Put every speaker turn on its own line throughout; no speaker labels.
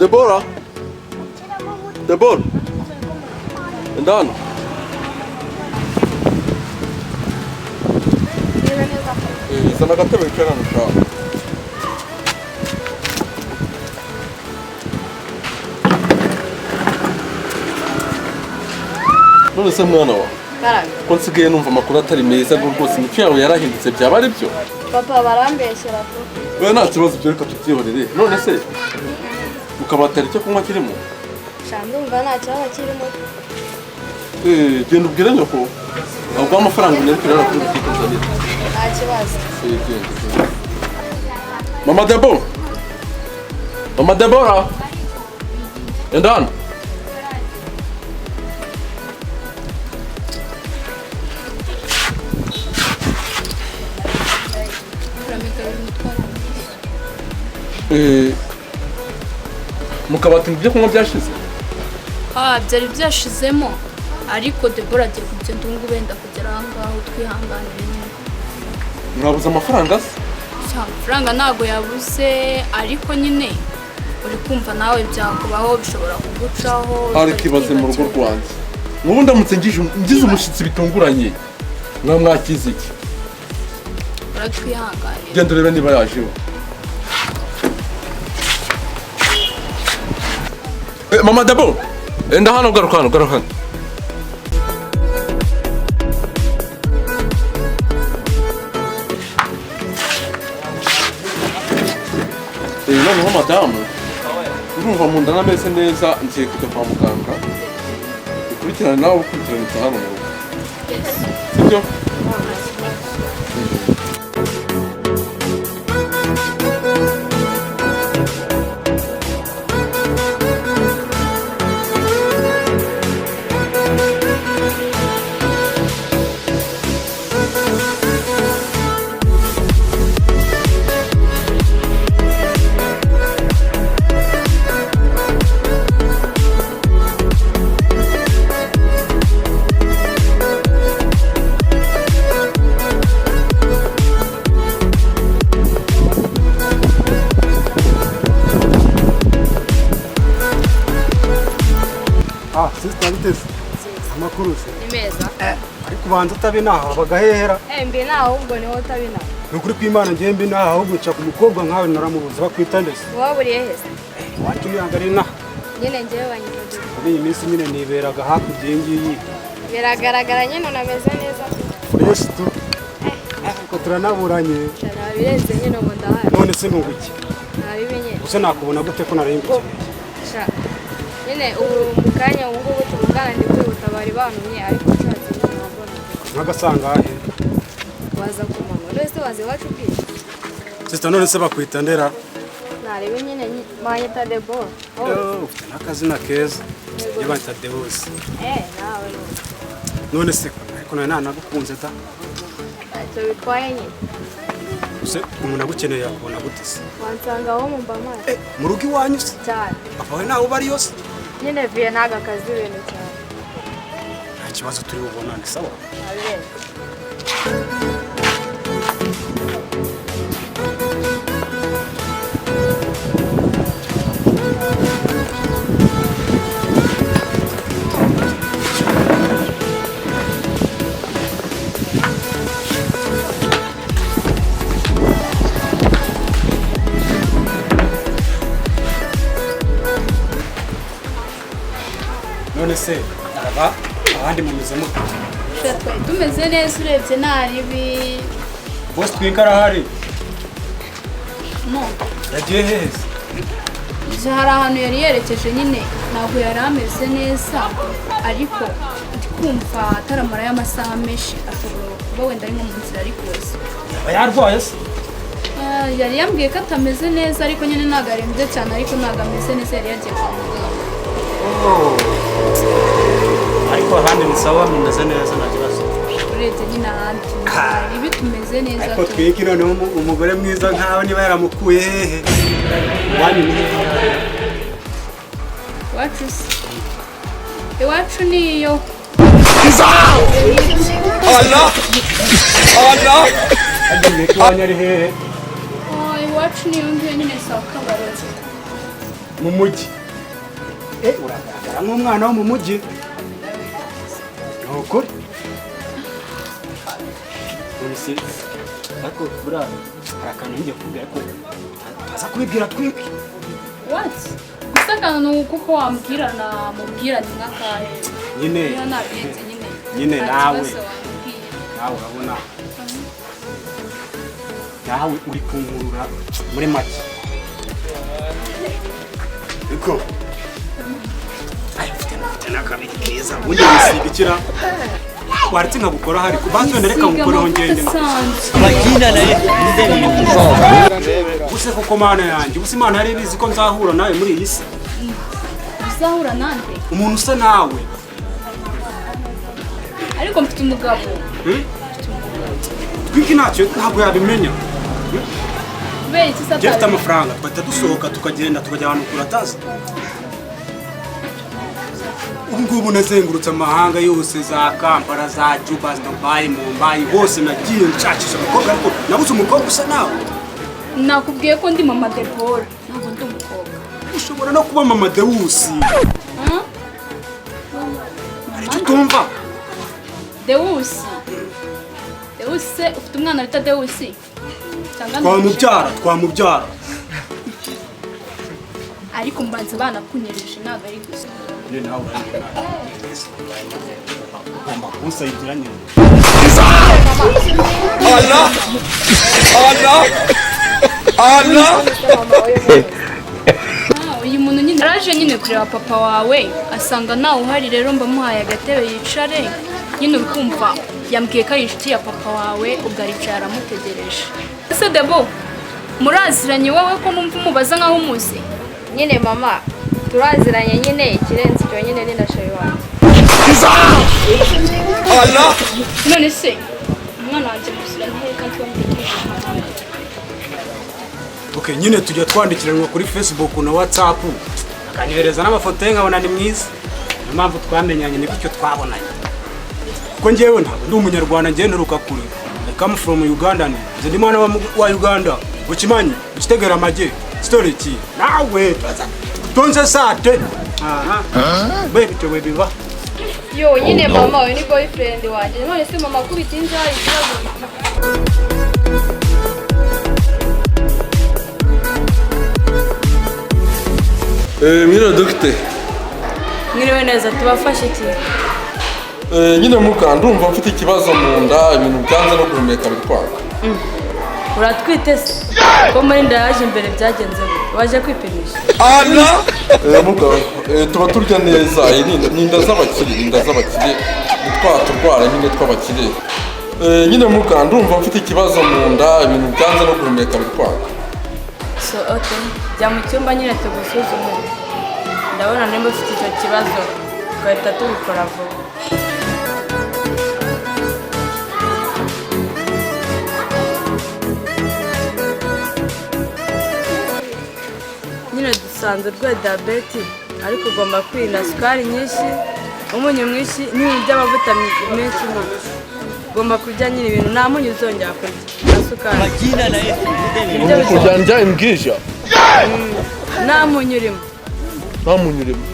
Deborah. Deborah. Ndani. Sana gatebe kera nusha. None se mwana wa.
Karame.
Ko nsigaye numva amakuru atari meza rwose imico yawe yarahindutse byaba ari byo.
Papa barambeshyera ko.
We nta kibazo byo reka tubyihorere. None se mukabatera icyo kunywa kirimo?
Ndumva nta cyaba kirimo.
Genda ubwire nyoko. Ahubwo amafaranga nyari kirara kuri kikuzanira.
Nta kibazo.
Genda. Mama Deborah. Mama Deborah. Ndani. Mukabati ibyo kunywa byashize?
Byari byashizemo ariko Deborah agiye kugenda ubu wenda kugera aha ngaho twihanganire nyine.
Mwabuze amafaranga se?
Amafaranga ntago yabuze ariko nyine uri kumva nawe byakubaho bishobora kugucaho.
Ariko ibaze mu rugo rwanjye. Nk'ubu ndamutse ngize umushyitsi bitunguranye. Mwamwakize iki?
Uratwihanganira.
Genda urebe niba yajeho. Mama Deborah. Enda hano garuka hano. Noneho madamu urumva mu nda nameze neza ngiye kujya kwa muganga ukurikirana nawe ukurikirana hano mu rugo sibyo?
Sister biteze amakuru se
Ni meza.
ariko banza utabinaha bagahehera
Mbe naho ubwo niho utabina.
nukuri kw'Imana ngiye mbi naha ahubwo nca ku mukobwa nkawe naramubuze bakwita ndese
Waburiye hese.
wacu nihangari naha
Nyine ngewe banyitaje.
muri iyi minsi nyine niberaga hakurya iyi ngiyi
Biragaragara nyine unameze neza.
fresh tu ariko turanaburanye
Narabirenze nyine ngo ndahari.
none se nkubuki
Narabimenye.
use nakubona gute ko narimbuye
Sha. Nyine ubu mukanya ubu ngubu tuvugana ndi kwihuta bari bantumye ariko nshatse nyine wabona.
nk'agasangahe
Waza kumama. Wese waze wacu bwije.
sister none se bakwita ndera
Narebe nyine manyita Deborah.
ufite n'akazina keza iyo bita Deus
Nawe no.
none se ariko nawe nanagukunze da
Icyo bitwaye nyine.
use umuntu agukeneye yakubona gute se
Wansanga aho mu mbamazi.
mu rugo iwanyu se
Cyane.
papa we nawe uba ari yose
Nyine viye naga kazi ibintu cyane.
nta kibazo turi bubonane sawa
Nabirenze.
none se abandi mumeze mute
Twari tumeze neza urebye nta ribi.
boss twikara hari
No.
yagiye hehe
Ije hari ahantu yari yerekeje nyine ntabwo yari ameze neza ariko ndi kumva ataramara y'amasaha menshi ashobora kuba wenda ari nko mu nzira ari kuza.
aba yarwaye se
Yari yambwiye ko atameze neza ariko nyine ntabwo arembye cyane ariko ntabwo ameze neza yari yagiye kwa muganga.
ariko ahandi ni sawa mumeze neza nta kibazo
Urebye nyine ahandi hari ibi tumeze neza.
ariko twiki noneho umugore mwiza nkawe niba yaramukuye hehe wanyu ni hehe
Iwacu se iwacu niyo.
Allah! Allah!
agiye kiwanya ari hehe
Iwacu niyo ngiyo nyine saa kabarore.
mu mujyi uragaragara nk'umwana wo mu mujyi ni ukuri ariko buriya hari akantu ngiye kubwira ko aza kubibwira twinshi
what gusa akantu kuko wambwira namubwira ni nk'akahe
nyine
niba nabirenze
nyine
nta
nawe
kibazo wambwira.
nawe urabona nawe uri kunkurura muri make ariko mfite n'akabiri keza ubundi wisiga ikira waretse nkagukora hari kubanza wenda reka ngukoreho ngende use kuko mana yanjye ubuse imana yari ibizi ko nzahura nawe muri iyi si
uzahura nande
umuntu usa nawe
ariko mfite umugabo
twinshi ntacyo ntabwo yabimenya
kubera iki
njye mfite
satani
amafaranga twahita dusohoka tukagenda tukajya ahantu kurataza ubu ngubu nazengurutse amahanga yose za Kampala za Juba Dubai Mumbai hose nagiye nshakisha umukobwa ariko nabuze umukobwa usa nawe
nakubwiye ko ndi mama Deborah ntabwo ndi umukobwa
ushobora no kuba mama Deusi ariko utumva
Deusi se ufite umwana bita Deusi cyangwa
twamubyara
ariko mbanze banakunyereje ntabwo ari gusa
nawe ugomba kunsayidira nyine
uyu muntu nyine araje nyine kureba papa wawe asanga nawe uhari rero mbamuhaye agatebe yicare nyine uri kumva yambwiye ko ari inshuti ya papa wawe ubwo aricara aramutegereje ese Debo muraziranye wowe ko numva umubaza nkaho umuzi
nyine mama turaziranye nyine ikirenze icyo nyine ni na shayi wanjye
none se umwana wanjye musura ntihere kandi bamwigisha
okay nyine tujya twandikiranwa kuri Facebook na WhatsApp akanyohereza n'amafoto ye nkabona ni mwiza niyo mpamvu twamenyanye ni bityo twabonanye kuko njyewe ntabwo ndi umunyarwanda njye nteruka kure I come from Uganda nje ndi mwana wa Uganda ukimanyi ukitegera amage story ki nawe tonze sate baby to baby ba
yo nyine mama we ni boyfriend wanjye none se mama kubita inzara ikibazo
Mwiriwe dogite.
Mwiriwe neza tubafashe iki?
Nyine muka ndumva mfite ikibazo mu nda ibintu byanze no guhumeka bitwaka.
Uratwite se? Ko muri nda yaje imbere byagenze waje kwipimisha?
Muka tuba turya neza n'inda z'abakire turwara nyine tw'abakire. Nyine muka ndumva mfite ikibazo mu nda ibintu byanze no guhumeka bitwaka.
So okay, jya mu cyumba nyine tugusuzume. Ndabona nimba ufite icyo kibazo twahita tubikora vuba. Nyine dusanzwe urwaye diyabete ariko ugomba kwirinda sukari nyinshi, umunyu mwinshi n'ibintu by'amavuta menshi ugomba kurya nyine ibintu nta munyu uzongera kurya na sukari.
Kurya njya imbwija.
Nta munyu urimo.
Nta munyu urimo.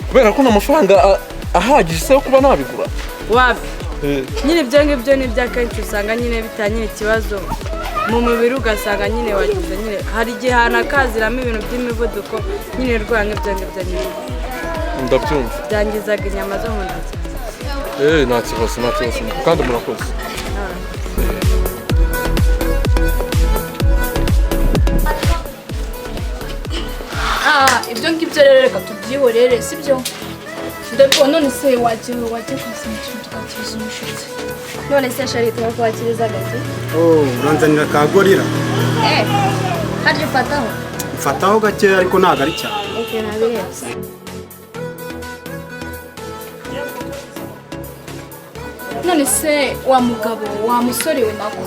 Kubera ko n'amafaranga ahagije se yo kuba nabigura.
Wapi? Nyine ibyo ngibyo ni iby'akenshi usanga nyine bitanyine ikibazo mu mubiri ugasanga nyine wagize nyine hari igihe hanakaziramo ibintu by'imivuduko nyine urwara nk'ibyo ngibyo nyine.
Ndabyumva.
Byangizaga inyama zo mu nda.
Nta kibazo kandi murakoze.
ibyo ngibyo rero reka tubyihorere sibyo ndabwo none se wajya kwisimisha tukakisumisha
none se shari tubakwakiriza gake
uranzanira ka gorira
haje fataho
mfataho gake ariko ntabwo ari cyane
okay nabiretse
none se wa mugabo wa musore we nako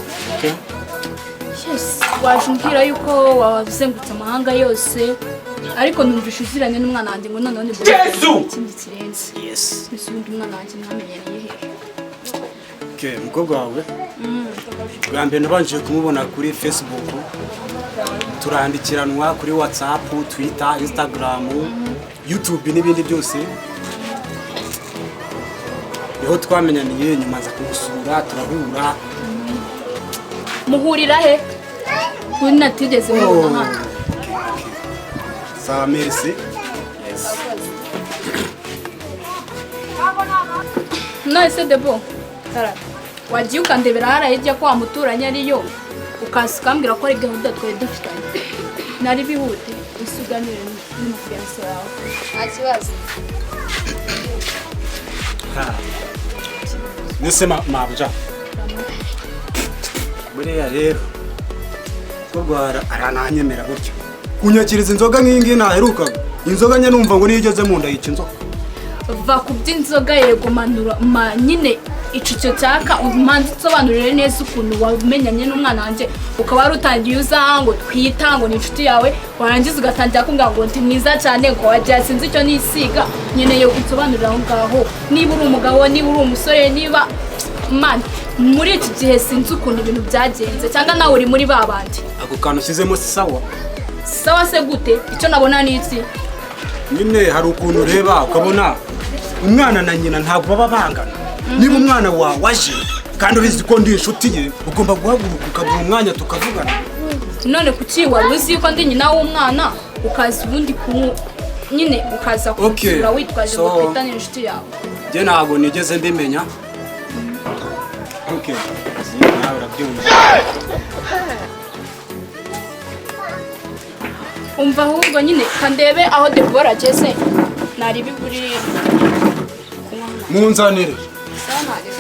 yes waje umbwira yuko wazengurutse amahanga yose ariko numvishe uziranye n'umwana wanjye ngo noneho nibwo ikindi kirenze
yes
n'isundi umwana wanjye mwamenyaniye hehe
okay umukobwa wawe bwa mbere nabanje kumubona kuri Facebook turandikiranwa kuri WhatsApp, Twitter, Instagram, YouTube n'ibindi byose. Niho twamenyaniye, nyuma za kugusura turahura.
Muhurira he? Kuri natigeze mubona hano.
Sawa, merci. Yes.
Nahise Debo. Wagiye ukandebera hara hirya ko wamuturanye ariyo. Ukasi ukambwira ko ari gahunda twari dufitanye. Nari bihute usuganire n'umufiyanse wawe.
nta kibazo.
Nese mabuja. Buriya rero kurwara arananyemera gutyo. Kunyakiriza inzoga nk'ingi naherukaga. Inzoga nye numva ngo nigeze mu nda yica inzoga.
Va kuby'inzoga yego manura nyine icyo cyaka umanze usobanurire neza ukuntu wamenyanye n'umwana wanjye ukaba wari utangiye uza ngo twita ngo ni inshuti yawe warangiza ugatangira kumbwira ngo ndi mwiza cyane ngo wagira sinzi icyo nisiga nyine yo gusobanurira aho ngaho niba uri umugabo niba uri umusore niba man muri iki gihe sinzi ukuntu ibintu byagenze cyangwa nawe uri muri babandi
Ako kantu ushyizemo si sawa.
sawa se gute icyo nabona ni iki
Nyine hari ukuntu ureba ukabona umwana na nyina ntabwo baba bangana. Niba umwana wawe aje kandi ubizi ko ndi inshuti ye ugomba guhaguruka ukaduha umwanya tukavugana.
none kuki wari uzi ko ndi nyina w'umwana ukaza ubundi nyine ukaza kusura witwaje ngo twitane inshuti yawe
Njye ntabwo nigeze mbimenya. Okay. Nawe urabyumva.
umva ahubwo nyine kandebe aho Debora ageze nari biguri
Munzanire.
sawa ntariwe.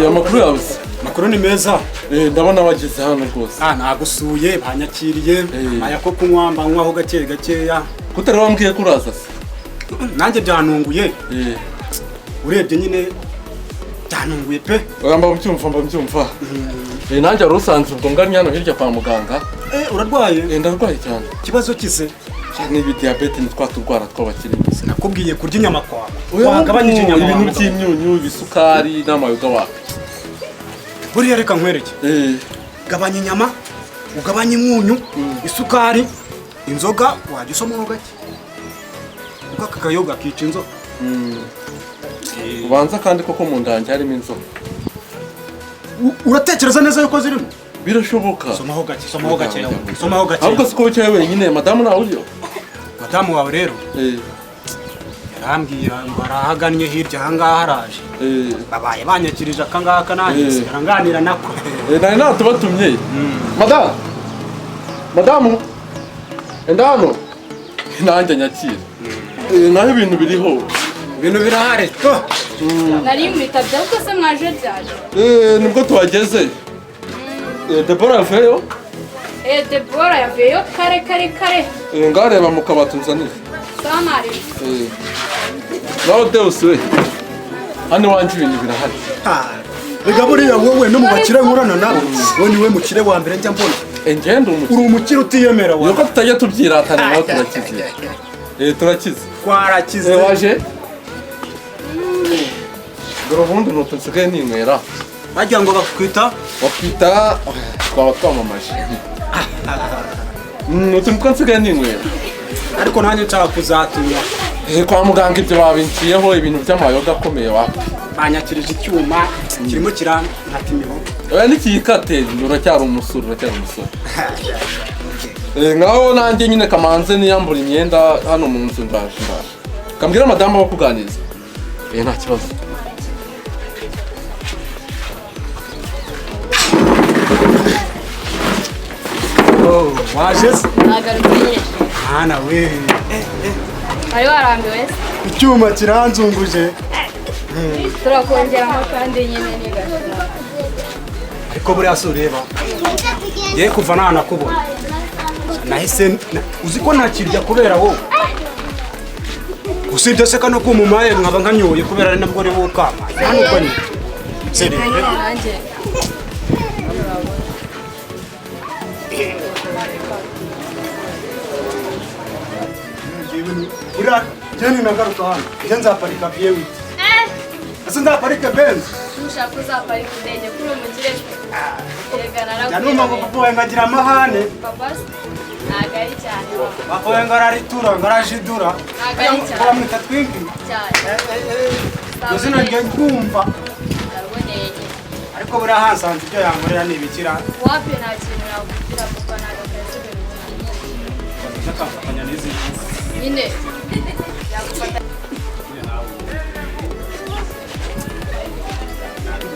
Amakuru yawe
Makuru ni meza.
ndabona bageze hano rwose.
Nagusuye banyakiriye. Aya ko kunywa mbanywaho gake gakeya.
Kutari wambwiye ko uraza se?
Nanjye byanunguye. Urebye nyine byanunguye pe.
Mba mbyumva. Nanjye wari usanzwe ubwo ngari hano hirya kwa muganga.
Urarwaye?
Ndarwaye cyane.
Kibazo kise?
Nibi diabete nitwa turwara tw'abakiri.
Nakubwiye kurya inyama kwawe.
Wagabanyije inyama. Ibintu by'imyunyu, ibisukari n'amayoga wawe.
Buriya reka nkwereke. Gabanya inyama, ugabanya imyunyu, isukari, inzoga wajya usomaho gake. Uko aka kayoga kica inzoga.
Ubanza kandi koko mu ndange harimo inzoga.
Uratekereza neza yuko zirimo?
Birashoboka.
Somaho gake.
Ahubwo siko wicaye wenyine, madamu nawe uriyo?
Madamu wawe rero yarambwiye ngo arahagannye hirya ahangaha haraje. Babaye banyakirije akangaka nanjye aranganira nako.
Nari natubatumye. Madamu enda hano nanjye nyakira. Naho ibintu biriho.
Ibintu birahari.
nari mwitabye ariko se mwaje byaje
nibwo tuhageze. Debora yavuyeyo?
Debora yavuyeyo kare.
Ngareba mu kabati nzanire.
sawa ntariwe.
Nawe Deus we. Hano iwanjye ibintu birahari.
Rega buriya wowe no mu bakire nkurana nawe wowe niwe mukire wa mbere njya mbona.
Ngende umukire.
Uri umukire utiyemera wa.
Nuko tutajya tubyiratana nawe turakize. Turakize.
Twarakize.
Waje? Dore ubundi nuko nsigaye ninywera.
Bagira ngo bakwita
twaba twamamaje. Nuko niko nsigaye ninywera.
Ariko nanjye nshaka kuzatunya.
Kwa muganga ibyo babinciyeho ibintu by'amayoga akomeye wapi.
Banyakirije icyuma kirimo kiranatimiho.
Nikiyikate uracyari umusore. Ngaho nanjye nyine kamanze niyambura imyenda hano mu nzu ndaje. Kambwira madamu wo kuganiriza. Nta kibazo.
Waje se?
Nagarukiye.
Hana we.
Wari warambiwe se?
Icyuma kiranzunguje.
Turakongeramo kandi nyine nigashira.
Ariko buriya se ureba. Ye kuva nanakubona. Nahise uzi ko ntakirya kubera wowe. Usibye se kano kumumaye nkaba nkanyoye kubera ari nabwo ari wowe kama. Hano ko ni. Serebe.
Nanjye.
ibintu uriya jeni nagaruka hano njye nzaparika viyewiti ese nzaparike benzi
Nushaka uzaparika indege kuri umugire
yanuma ngo papa wawe ngagira amahane
papa ntabwo ari cyane
papa wawe ngararitura ngarajidura bamwita twingi izina rye ndumva ariko buriya hasanze ibyo yankorera ni ibikira
wapi nta kintu nakubwira papa ntabwo akazi
akamfatanya n'izindi
nyine yagufata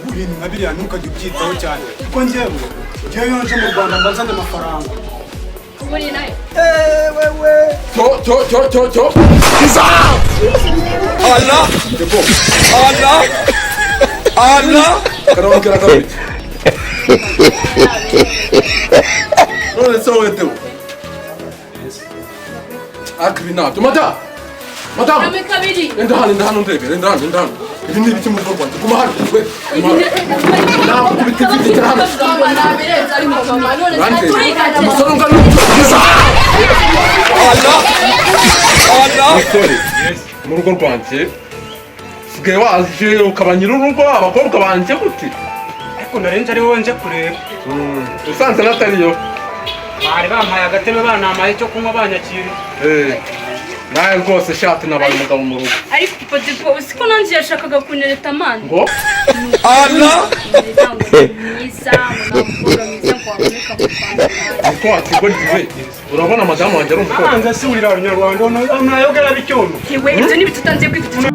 ibintu nka biriya ntukajya ubyitaho cyane kuko njyewe yonje mu Rwanda mbazanye amafaranga
buri nayo
cyo Allah karongera kabiri none se wowe Theo akiri nabyo madame
kame kabiri
enda hano ndebere enda hano ibi ni ibiki mu rugo rwanjye guma hano we nawe kubita ibiti hano
nabirenza ari mu mama none
umusore ungana Allah mu rugo rwanjye sigaye waje ukaba nyir'urugo abakobwa banjye gute
ariko narenze ari wowe nje kureba
usanze natariyo
bari bampaye agatebe banamaye cyo kunywa banyakira
nawe rwose shati nabaye umugabo mu rugo
ariko papa tipo usiko nanjye yashakaga kunereta amani
ngo Allah
mwiza mwiza
ariko watigwa giwe urabona madamu wanjye ari umukobwa
hanze si urira abanyarwanda nayogera bicyuno
yewe ibyo ni bitutangiye kwifitira